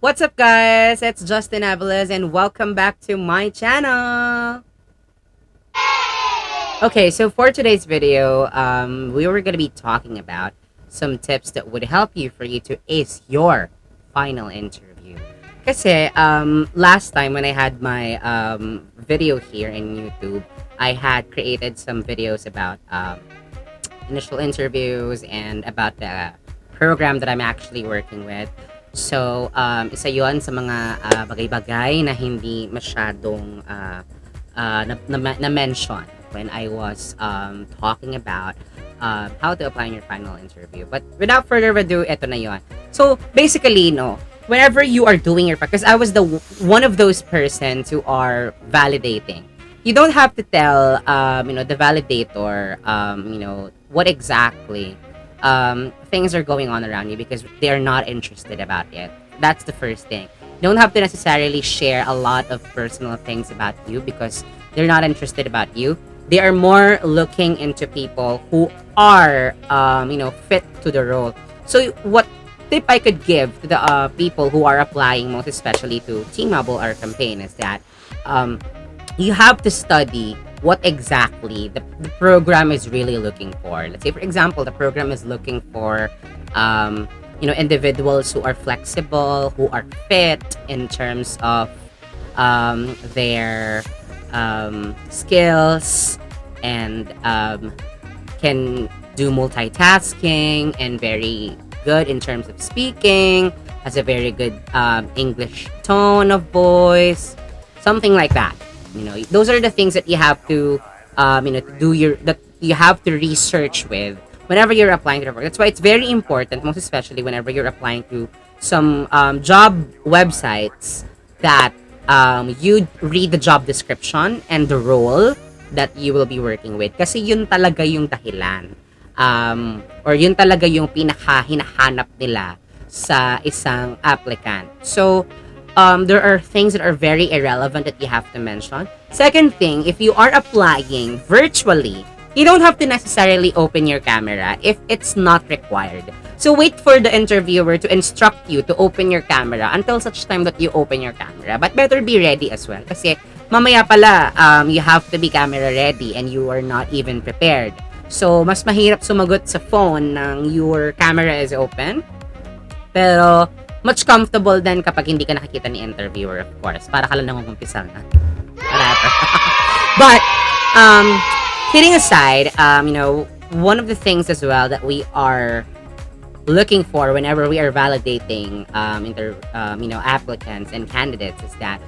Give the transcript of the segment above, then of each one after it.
What's up, guys? It's Justin Avalos, and welcome back to my channel. Okay, so for today's video, we were going to be talking about some tips that would help you for you to ace your final interview. Kasi last time when I had my video here in YouTube, I had created some videos about initial interviews and about the program that I'm actually working with. So, isa yon sa mga bagay-bagay na hindi masyadong na-mention when I was talking about how to apply in your final interview. But without further ado, eto na yon. So, basically, no, whenever you are doing your, because I was one of those persons who are validating. You don't have to tell, the validator, what exactly things are going on around you because they're not interested about it. That's the first thing. You don't have to necessarily share a lot of personal things about you because they're not interested about you. They are more looking into people who are, fit to the role. So what tip I could give to the people who are applying, most especially to T-Mobile or campaign, is that you have to study what exactly the program is really looking for. Let's say, for example, the program is looking for, individuals who are flexible, who are fit in terms of their skills and can do multitasking and very good in terms of speaking, has a very good English tone of voice, something like that. Those are the things that you have to that you have to research with whenever you're applying to the work. That's why it's very important, most especially whenever you're applying to some job websites, that you read the job description and the role that you will be working with, kasi yun talaga yung dahilan or yun talaga yung pinaka-hinahanap nila sa isang applicant. So there are things that are very irrelevant that you have to mention. Second thing, if you are applying virtually, you don't have to necessarily open your camera if it's not required. So wait for the interviewer to instruct you to open your camera until such time that you open your camera. But better be ready as well. Kasi mamaya pala, you have to be camera ready and you are not even prepared. So mas mahirap sumagot sa phone nang your camera is open. Pero much comfortable then kapag hindi ka nakikita ni interviewer, of course. Para ka lang nangungumpisal na. Whatever. But, kidding aside, one of the things as well that we are looking for whenever we are validating applicants and candidates is that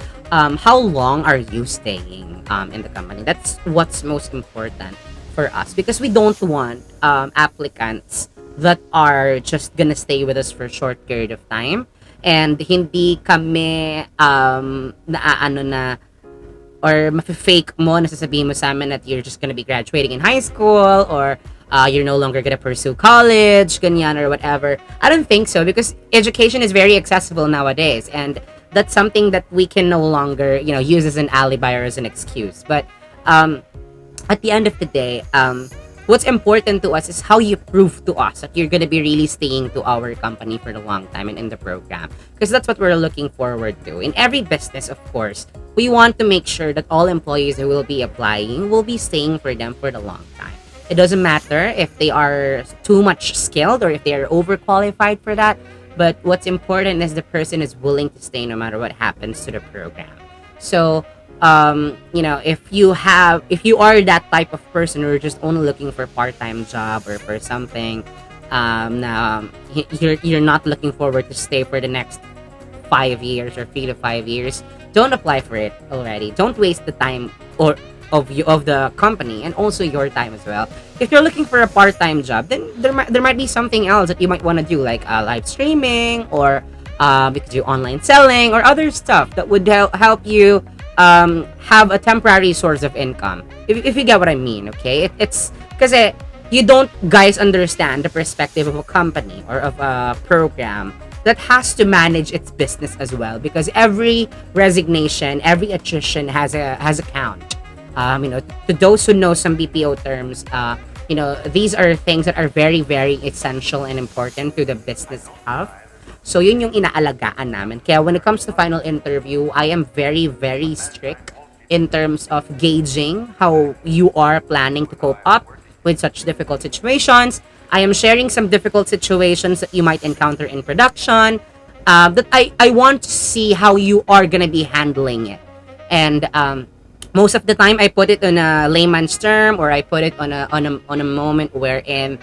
how long are you staying in the company? That's what's most important for us, because we don't want applicants that are just gonna stay with us for a short period of time and hindi kami naaano na or mafe-fake mo na sasabihin mo sa amin that you're just gonna be graduating in high school or you're no longer gonna pursue college, ganyan or whatever. I don't think so, because education is very accessible nowadays, and that's something that we can no longer use as an alibi or as an excuse. But at the end of the day, what's important to us is how you prove to us that you're going to be really staying to our company for the long time and in the program. Because that's what we're looking forward to. In every business, of course, we want to make sure that all employees who will be applying will be staying for them for the long time. It doesn't matter if they are too much skilled or if they are overqualified for that. But what's important is the person is willing to stay no matter what happens to the program. So, if you are that type of person who are just only looking for part-time job or for something, you're not looking forward to stay for the next 5 years or 3 to 5 years, don't apply for it already. Don't waste the time of the company and also your time as well. If you're looking for a part-time job, then there might be something else that you might want to do, like live streaming, or you could do online selling or other stuff that would help you have a temporary source of income, if you get what I mean. Okay, it's because you don't guys understand the perspective of a company or of a program that has to manage its business as well, because every resignation, every attrition has a count. To those who know some BPO terms, these are things that are very, very essential and important to the business health. So, yun yung inaalagaan namin. Kaya when it comes to final interview, I am very, very strict in terms of gauging how you are planning to cope up with such difficult situations. I am sharing some difficult situations that you might encounter in production. That I want to see how you are gonna be handling it. And most of the time, I put it on a layman's term, or I put it on a moment wherein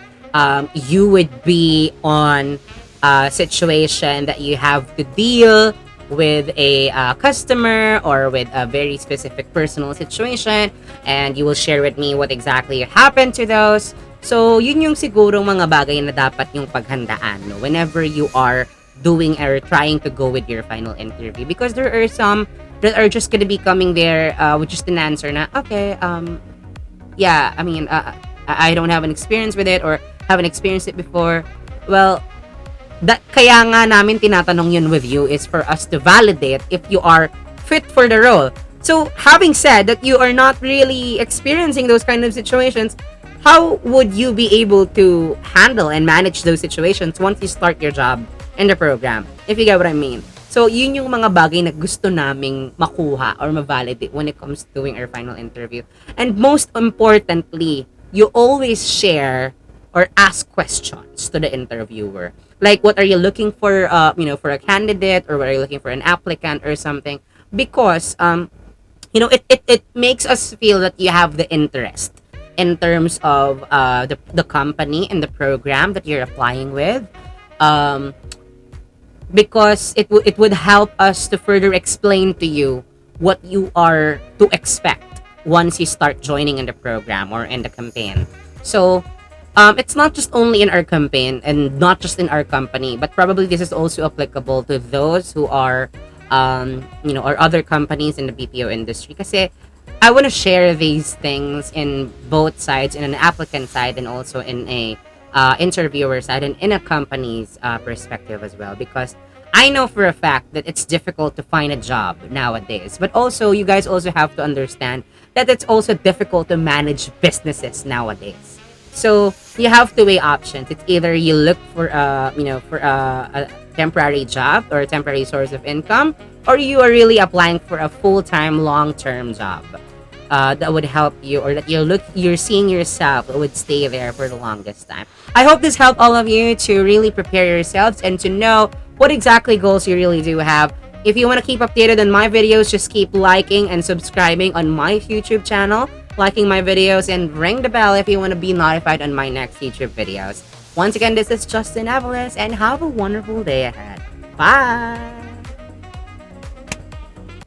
you would be on a situation that you have to deal with a customer or with a very specific personal situation, and you will share with me what exactly happened to those. So, yun yung siguro mga bagay na dapat yung paghandaan, no? Whenever you are doing or trying to go with your final interview. Because there are some that are just gonna be coming there with just an answer na, okay, yeah, I mean, I don't have an experience with it or haven't experienced it before. Well, kaya nga namin tinatanong yun with you is for us to validate if you are fit for the role. So, having said that you are not really experiencing those kind of situations, how would you be able to handle and manage those situations once you start your job in the program? If you get what I mean. So, yun yung mga bagay na gusto naming makuha or ma-validate when it comes to doing our final interview. And most importantly, you always share or ask questions to the interviewer. Like, what are you looking for, for a candidate, or what are you looking for an applicant or something? Because, it makes us feel that you have the interest in terms of the company and the program that you're applying with. Because it would help us to further explain to you what you are to expect once you start joining in the program or in the campaign. So, it's not just only in our campaign and not just in our company, but probably this is also applicable to those who are, or other companies in the BPO industry. Kasi I want to share these things in both sides, in an applicant side and also in a interviewer side and in a company's perspective as well. Because I know for a fact that it's difficult to find a job nowadays. But also, you guys also have to understand that it's also difficult to manage businesses nowadays. So you have to weigh options. It's either you look for a temporary job or a temporary source of income, or you are really applying for a full-time, long-term job that would help you, or that you're seeing yourself would stay there for the longest time. I hope this helped all of you to really prepare yourselves and to know what exactly goals you really do have. If you want to keep updated on my videos, just keep liking and subscribing on my YouTube channel, liking my videos, and ring the bell if you want to be notified on my next YouTube videos. Once again, this is Justin Avalos, and have a wonderful day ahead. Bye!